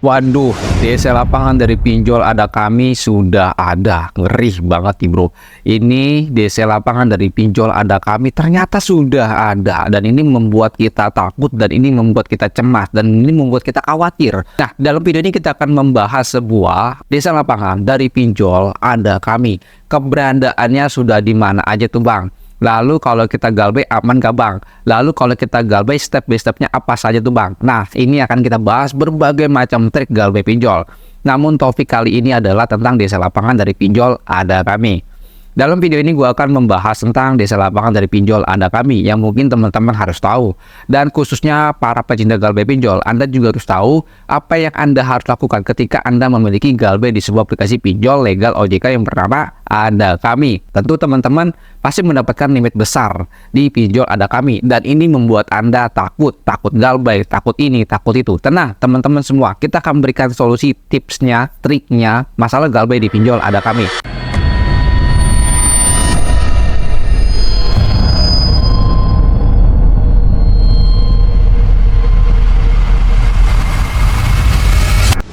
Waduh, DC lapangan dari pinjol ada kami sudah ada. Ngeri banget nih bro. Ini DC lapangan dari pinjol ada kami ternyata sudah ada. Dan ini membuat kita takut, dan ini membuat kita cemas, dan ini membuat kita khawatir. Nah, dalam video ini kita akan membahas sebuah DC lapangan dari pinjol ada kami. Keberadaannya sudah di mana aja tuh bang? Lalu kalau kita galbay aman gak bang? Lalu kalau kita galbay step by stepnya apa saja tuh bang? Nah, ini akan kita bahas berbagai macam trik galbay pinjol. Namun topik kali ini adalah tentang desa lapangan dari pinjol ada kami. Dalam video ini gue akan membahas tentang desa lapangan dari pinjol ada kami yang mungkin teman-teman harus tahu. Dan khususnya para pecinta galbay pinjol, Anda juga harus tahu apa yang Anda harus lakukan ketika Anda memiliki galbay di sebuah aplikasi pinjol legal OJK yang bernama ada kami. Tentu teman-teman pasti mendapatkan limit besar di pinjol ada kami, dan ini membuat Anda takut galbay, takut ini, takut itu. Tenang teman-teman semua, kita akan berikan solusi, tipsnya, triknya masalah galbay di pinjol ada kami.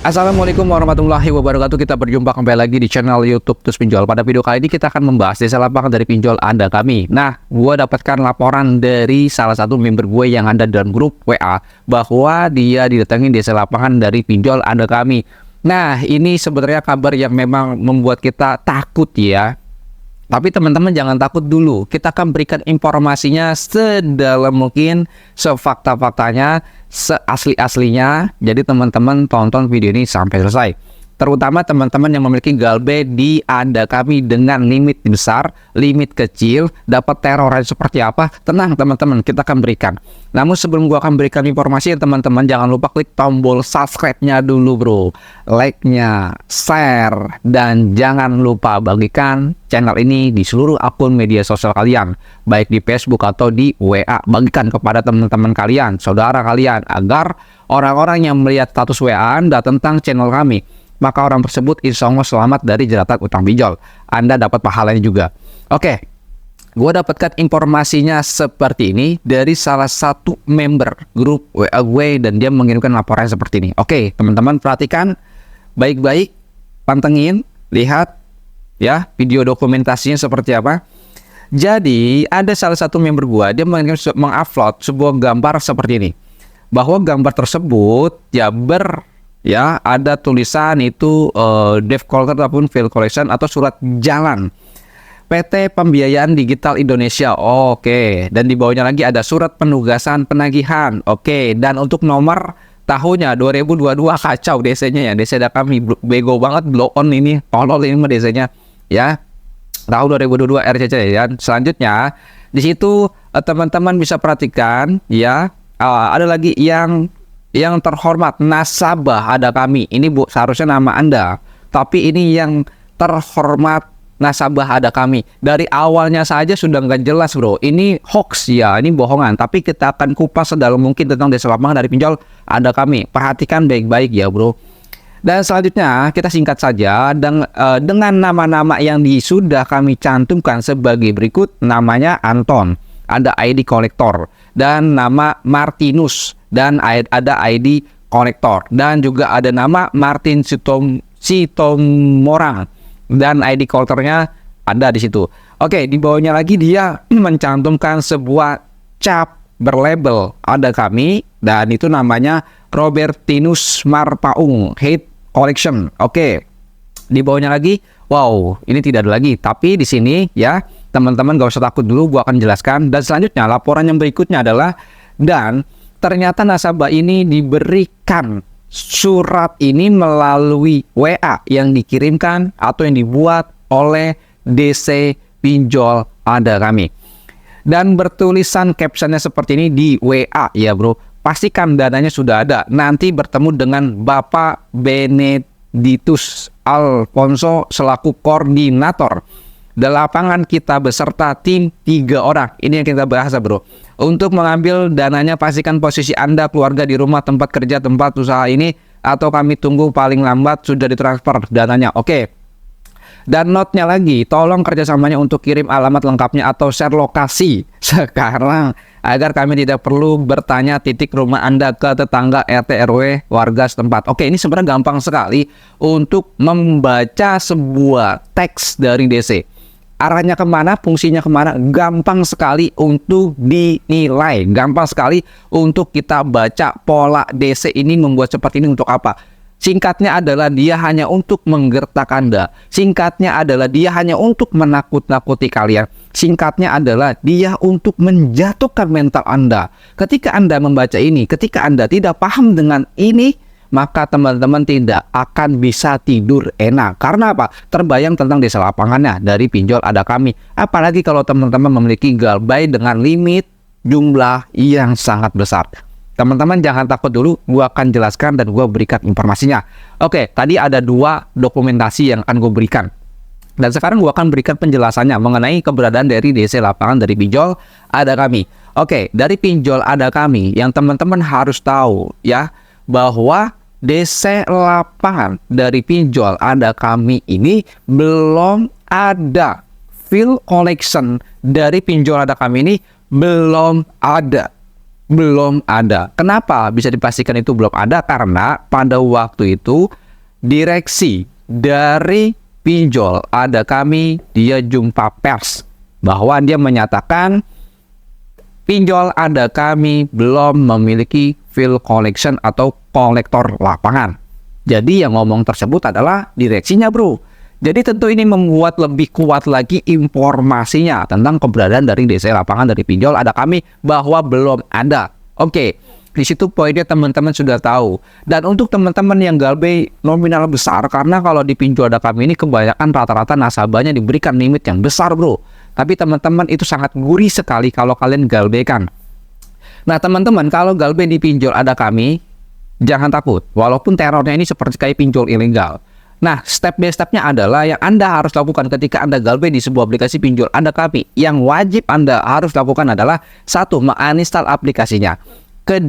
Assalamualaikum warahmatullahi wabarakatuh. Kita berjumpa kembali lagi di channel YouTube Tus Pinjol. Pada video kali ini kita akan membahas desa lapangan dari pinjol Anda kami. Nah, gue dapatkan laporan dari salah satu member gue yang ada dalam grup WA bahwa dia didatangi desa lapangan dari pinjol Anda kami. Nah, ini sebenarnya kabar yang memang membuat kita takut ya. Tapi teman-teman jangan takut dulu. Kita akan berikan informasinya sedalam mungkin, sefakta-faktanya, seasli-aslinya. Jadi teman-teman tonton video ini sampai selesai. Terutama teman-teman yang memiliki galbay di ada kami dengan limit besar, limit kecil, dapat teroran seperti apa, tenang teman-teman, kita akan berikan. Namun sebelum gua akan berikan informasi, teman-teman jangan lupa klik tombol subscribe-nya dulu bro, like-nya, share, dan jangan lupa bagikan channel ini di seluruh akun media sosial kalian, baik di Facebook atau di WA. Bagikan kepada teman-teman kalian, saudara kalian, agar orang-orang yang melihat status WA Anda tentang channel kami, maka orang tersebut insya Allah selamat dari jeratan utang pinjol. Anda dapat pahalanya juga. Oke, gue dapatkan informasinya seperti ini dari salah satu member grup WA gue, dan dia mengirimkan laporan seperti ini. Oke, teman-teman perhatikan baik-baik, pantengin, lihat ya video dokumentasinya seperti apa. Jadi ada salah satu member gue, dia mengupload sebuah gambar seperti ini, bahwa gambar tersebut ya ada tulisan itu debt collector ataupun bill collection atau surat jalan PT Pembiayaan Digital Indonesia. Oke, dan di bawahnya lagi ada surat penugasan penagihan. Oke, dan untuk nomor tahunnya 2022, kacau DC-nya ya. DC ada kami bego banget, blow on ini, tolol ini mah DC-nya ya. Tahun 2022 RCC ya. Selanjutnya di situ teman-teman bisa perhatikan ya, ada lagi yang terhormat nasabah ada kami. Ini bu seharusnya nama Anda, tapi ini yang terhormat nasabah ada kami. Dari awalnya saja sudah nggak jelas bro. Ini hoax ya, ini bohongan. Tapi kita akan kupas sedalam mungkin tentang desa lapangan dari pinjol ada kami. Perhatikan baik-baik ya bro. Dan selanjutnya kita singkat saja dengan nama-nama yang sudah kami cantumkan sebagai berikut. Namanya Anton, ada ID kolektor, dan nama Martinus, dan ada ID kolektor, dan juga ada nama Martin Sitomorang, dan ID kolektornya ada di situ. Oke, di bawahnya lagi dia mencantumkan sebuah cap berlabel ada kami, dan itu namanya Robertinus Marpaung Hate Collection. Oke, di bawahnya lagi, wow, ini tidak ada lagi, tapi di sini ya teman-teman gak usah takut dulu, gua akan jelaskan. Dan selanjutnya laporan yang berikutnya adalah, dan ternyata nasabah ini diberikan surat ini melalui WA yang dikirimkan atau yang dibuat oleh DC pinjol ada kami, dan bertulisan captionnya seperti ini di WA ya bro. Pastikan dananya sudah ada. Nanti bertemu dengan Bapak Beneditus Alfonso selaku koordinator di lapangan kita beserta tim 3 orang. Ini yang kita bahas bro. Untuk mengambil dananya pastikan posisi Anda, keluarga di rumah, tempat kerja, tempat usaha ini, atau kami tunggu paling lambat sudah ditransfer dananya. Oke. Dan note-nya lagi, tolong kerjasamanya untuk kirim alamat lengkapnya atau share lokasi sekarang agar kami tidak perlu bertanya titik rumah Anda ke tetangga, RT, RW, warga setempat. Oke, ini sebenarnya gampang sekali untuk membaca sebuah teks dari DC. Arahnya kemana, fungsinya kemana, gampang sekali untuk dinilai. Gampang sekali untuk kita baca pola DC ini membuat seperti ini untuk apa. Singkatnya adalah dia hanya untuk menggertak Anda. Singkatnya adalah dia hanya untuk menakut-nakuti kalian. Singkatnya adalah dia untuk menjatuhkan mental Anda. Ketika Anda membaca ini, ketika Anda tidak paham dengan ini, maka teman-teman tidak akan bisa tidur enak. Karena apa? Terbayang tentang desa lapangannya dari pinjol ada kami. Apalagi kalau teman-teman memiliki galbay dengan limit jumlah yang sangat besar. Teman-teman jangan takut dulu, gua akan jelaskan dan gua berikan informasinya. Oke, tadi ada 2 dokumentasi yang akan gue berikan. Dan sekarang gua akan berikan penjelasannya mengenai keberadaan dari DC lapangan dari pinjol ada kami. Oke, dari pinjol ada kami yang teman-teman harus tahu ya, bahwa DC lapangan dari pinjol ada kami ini belum ada. Field collection dari pinjol ada kami ini belum ada. Belum ada. Kenapa bisa dipastikan itu belum ada? Karena pada waktu itu direksi dari pinjol ada kami dia jumpa pers bahwa dia menyatakan pinjol ada kami belum memiliki field collection atau kolektor lapangan. Jadi yang ngomong tersebut adalah direksinya, bro. Jadi tentu ini membuat lebih kuat lagi informasinya tentang keberadaan dari DC lapangan dari pinjol ada kami bahwa belum ada. Oke, di situ poinnya teman-teman sudah tahu. Dan untuk teman-teman yang galbay nominal besar, karena kalau di pinjol ada kami ini kebanyakan rata-rata nasabahnya diberikan limit yang besar, bro. Tapi teman-teman itu sangat gurih sekali kalau kalian galbaykan. Nah teman-teman, kalau galbay di pinjol ada kami, jangan takut. Walaupun terornya ini seperti kayak pinjol ilegal. Nah, step by stepnya adalah yang Anda harus lakukan ketika Anda galbay di sebuah aplikasi pinjol Anda kami. Yang wajib Anda harus lakukan adalah 1. Menginstal aplikasinya. 2.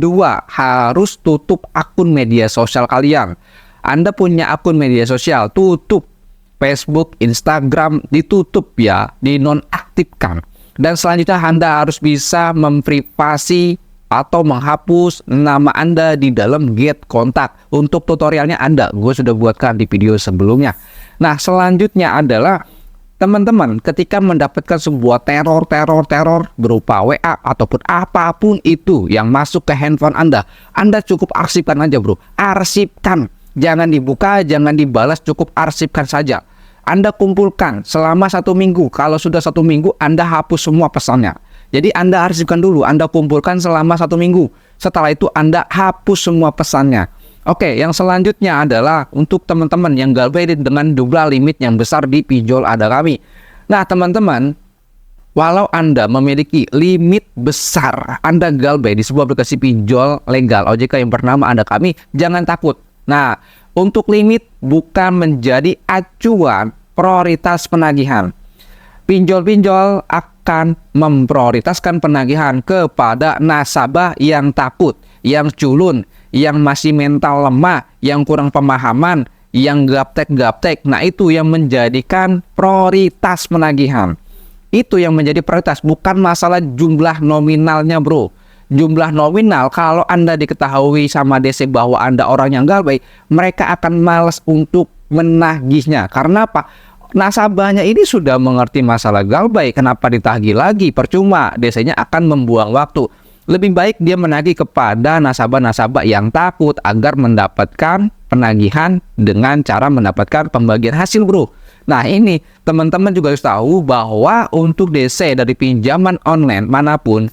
Harus tutup akun media sosial kalian. Anda punya akun media sosial, tutup. Facebook, Instagram, ditutup ya, dinonaktifkan. Dan selanjutnya Anda harus bisa memprivasi atau menghapus nama Anda di dalam get kontak. Untuk tutorialnya gue sudah buatkan di video sebelumnya. Nah selanjutnya adalah teman-teman ketika mendapatkan sebuah teror berupa WA ataupun apapun itu yang masuk ke handphone Anda cukup arsipkan aja, bro. Arsipkan, jangan dibuka, jangan dibalas, cukup arsipkan saja. Anda kumpulkan selama 1 minggu. Kalau sudah 1 minggu Anda hapus semua pesannya. Jadi Anda arsipkan dulu, Anda kumpulkan selama 1 minggu. Setelah itu Anda hapus semua pesannya. Oke, yang selanjutnya adalah untuk teman-teman yang galbay dengan jumlah limit yang besar di pinjol ada kami. Nah teman-teman, walau Anda memiliki limit besar, Anda galbay di sebuah aplikasi pinjol legal OJK yang bernama ada kami, jangan takut. Nah, untuk limit bukan menjadi acuan prioritas penagihan. Pinjol-pinjol akan memprioritaskan penagihan kepada nasabah yang takut, yang culun, yang masih mental lemah, yang kurang pemahaman, yang gaptek-gaptek. Nah itu yang menjadikan prioritas penagihan. Itu yang menjadi prioritas, bukan masalah jumlah nominalnya, bro. Jumlah nominal kalau Anda diketahui sama DC bahwa Anda orang yang galbay, mereka akan malas untuk menagihnya. Karena apa? Nasabahnya ini sudah mengerti masalah galbay, kenapa ditagih lagi? Percuma, DC-nya akan membuang waktu. Lebih baik dia menagih kepada nasabah-nasabah yang takut agar mendapatkan penagihan dengan cara mendapatkan pembagian hasil, bro. Nah ini teman-teman juga harus tahu bahwa untuk DC dari pinjaman online manapun,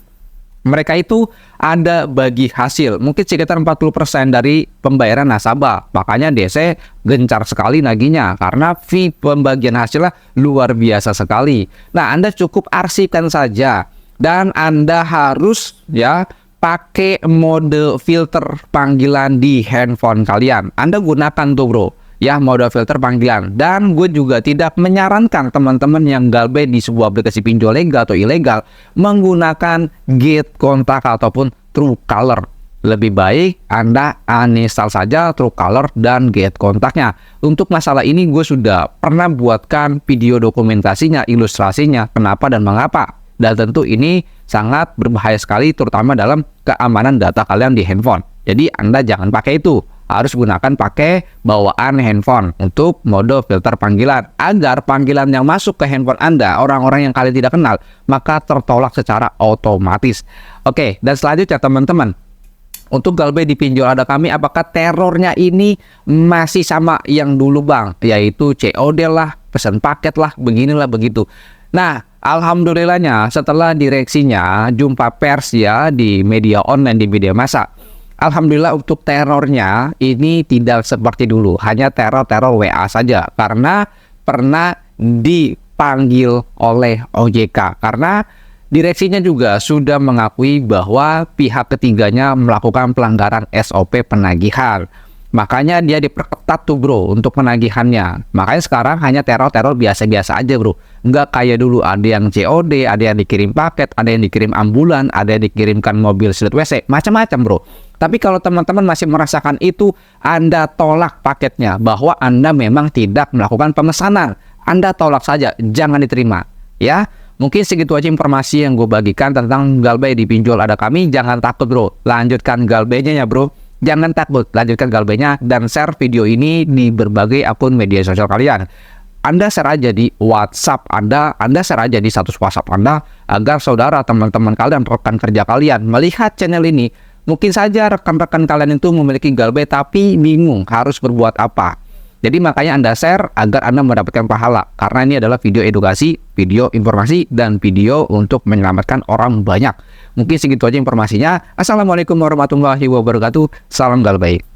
mereka itu ada bagi hasil, mungkin sekitar 40% dari pembayaran nasabah. Makanya DC gencar sekali nagihnya karena fee pembagian hasilnya luar biasa sekali. Nah, Anda cukup arsipkan saja dan Anda harus ya pakai mode filter panggilan di handphone kalian. Anda gunakan tuh, bro. Ya, mode filter panggilan. Dan gue juga tidak menyarankan teman-teman yang galbay di sebuah aplikasi pinjol legal atau ilegal menggunakan get kontak ataupun Truecaller. lebih baik Anda uninstall saja Truecaller dan get kontaknya. Untuk masalah ini gue sudah pernah buatkan video dokumentasinya, ilustrasinya, kenapa dan mengapa. Dan tentu ini sangat berbahaya sekali terutama dalam keamanan data kalian di handphone. Jadi Anda jangan pakai itu. Harus gunakan pakai bawaan handphone untuk mode filter panggilan agar panggilan yang masuk ke handphone Anda, orang-orang yang kalian tidak kenal, maka tertolak secara otomatis. Oke, dan selanjutnya teman-teman, untuk Galbay di pinjol ada kami, apakah terornya ini masih sama yang dulu Bang? Yaitu COD lah, pesan paket lah, beginilah begitu. Nah, alhamdulillahnya setelah direksinya jumpa pers ya di media online, di media massa, alhamdulillah untuk terornya ini tidak seperti dulu, hanya teror-teror WA saja karena pernah dipanggil oleh OJK karena direksinya juga sudah mengakui bahwa pihak ketiganya melakukan pelanggaran SOP penagihan. Makanya dia diperketat tuh bro untuk penagihannya. Makanya sekarang hanya teror-teror biasa-biasa aja bro. Nggak kayak dulu ada yang COD, ada yang dikirim paket, ada yang dikirim ambulan, ada yang dikirimkan mobil silet WC, macam-macam bro. Tapi kalau teman-teman masih merasakan itu, Anda tolak paketnya bahwa Anda memang tidak melakukan pemesanan. Anda tolak saja, jangan diterima. Ya, mungkin segitu aja informasi yang gue bagikan tentang Galbay di pinjol ada kami. Jangan takut bro, lanjutkan Galbaynya ya bro. Jangan takut, lanjutkan Galbaynya dan share video ini di berbagai akun media sosial kalian. Anda share aja di WhatsApp Anda share aja di status WhatsApp Anda agar saudara, teman-teman kalian, rekan kerja kalian melihat channel ini. Mungkin saja rekan-rekan kalian itu memiliki Galbay tapi bingung harus berbuat apa. Jadi makanya Anda share agar Anda mendapatkan pahala. Karena ini adalah video edukasi, video informasi, dan video untuk menyelamatkan orang banyak. Mungkin segitu aja informasinya. Assalamualaikum warahmatullahi wabarakatuh. Salam Galbay.